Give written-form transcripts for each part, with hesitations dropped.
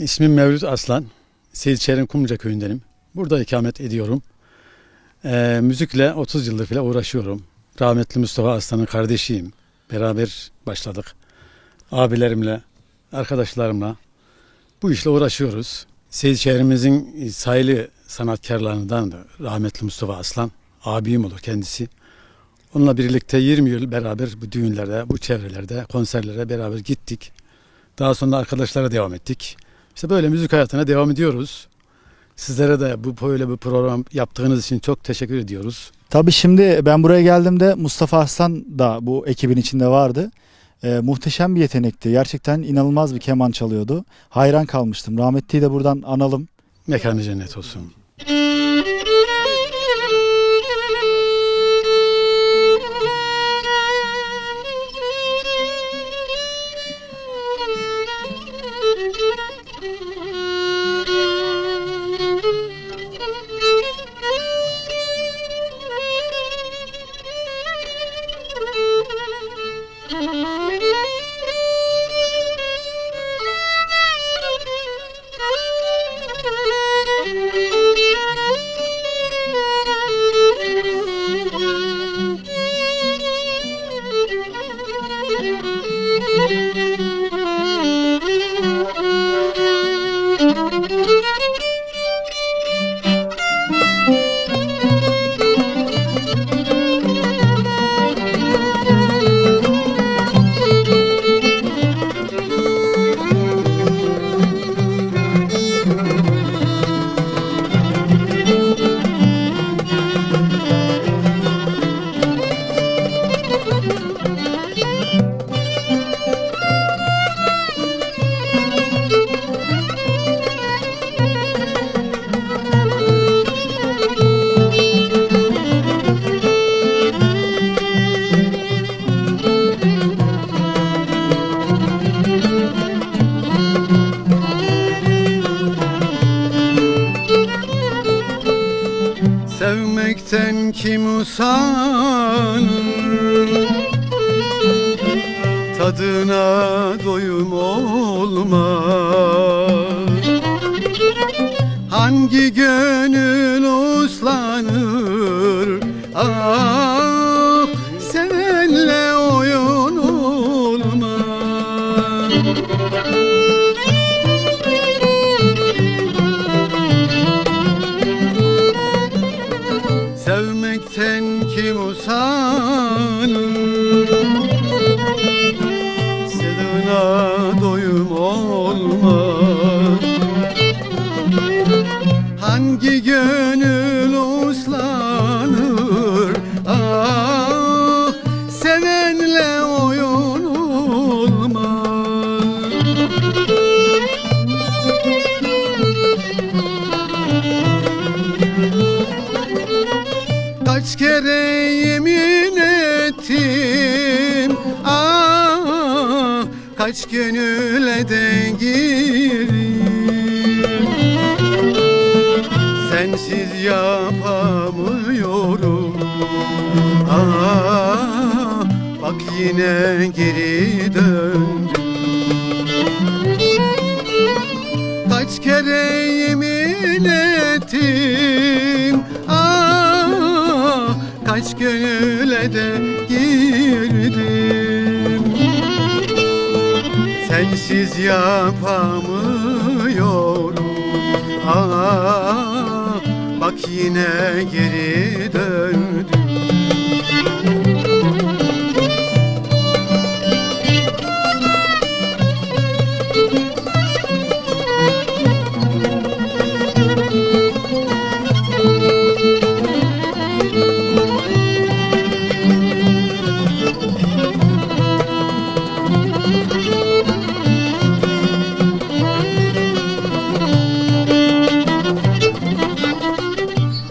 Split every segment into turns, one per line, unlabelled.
İsmim Mevlüt Aslan. Seyitçerin Kumluca köyündenim. Burada ikamet ediyorum. Müzikle 30 yıldır falan uğraşıyorum. Rahmetli Mustafa Aslan'ın kardeşiyim. Beraber başladık. Abilerimle, arkadaşlarımla bu işle uğraşıyoruz. Seyitçerimizin sayılı sanatkarlarından da rahmetli Mustafa Aslan, abim olur kendisi. Onunla birlikte 20 yıl beraber bu düğünlerde, bu çevrelerde, konserlere beraber gittik. Daha sonra arkadaşlara devam ettik. İşte böyle müzik hayatına devam ediyoruz. Sizlere de böyle bir program yaptığınız için çok teşekkür ediyoruz.
Tabii şimdi ben buraya geldiğimde Mustafa Aslan da bu ekibin içinde vardı. Muhteşem bir yetenekti. Gerçekten inanılmaz bir keman çalıyordu. Hayran kalmıştım. Rahmetliyi de buradan analım.
Mekanı cennet olsun.
Sevmekten kim usanır, tadına doyum olmaz. Hangi gönül uslanır, ah sevenle oyun olmaz. Sevmekten kim usanır, sevdana doyum olmaz. Hangi gönül uslanır, ah sevenle oyun olmaz. Kaç kere yemin ettim, ah kaç gönüle de girdim. Sensiz yapamıyorum, ah bak yine geri döndüm. Kaç kere yemin ettim, ah kaç gönüle de girdim. Sensiz yapamıyorum, ah bak yine geri döndüm.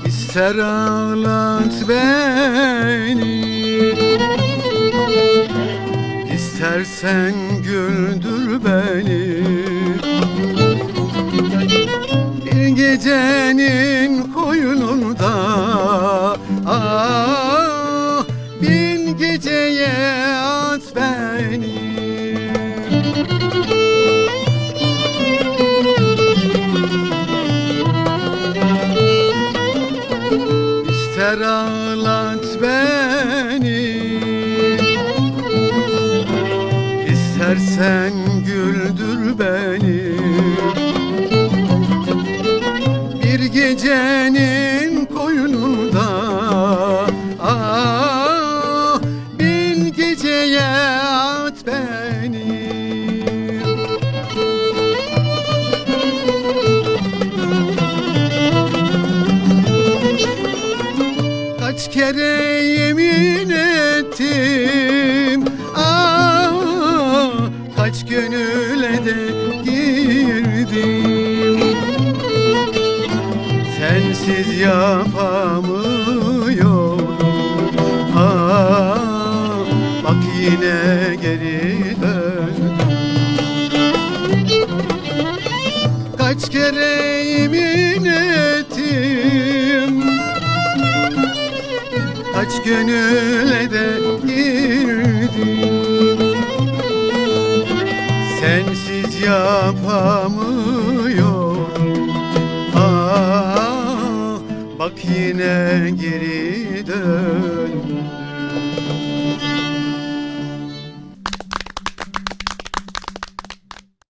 İster ağlat beni, istersen güldür beni. Bir gecenin koynunda, ah bin geceye at beni. İstersen güldür beni. Bir gecenin koynunda bin geceye at beni. Kaç kere yemin ettim, kaç gönüle de girdim. Sensiz yapamıyorum, bak yine geri döndüm. Kaç kere yemin ettim, kaç gönüle de girdim. Sensiz yapamıyorum, bak yine geri döndüm.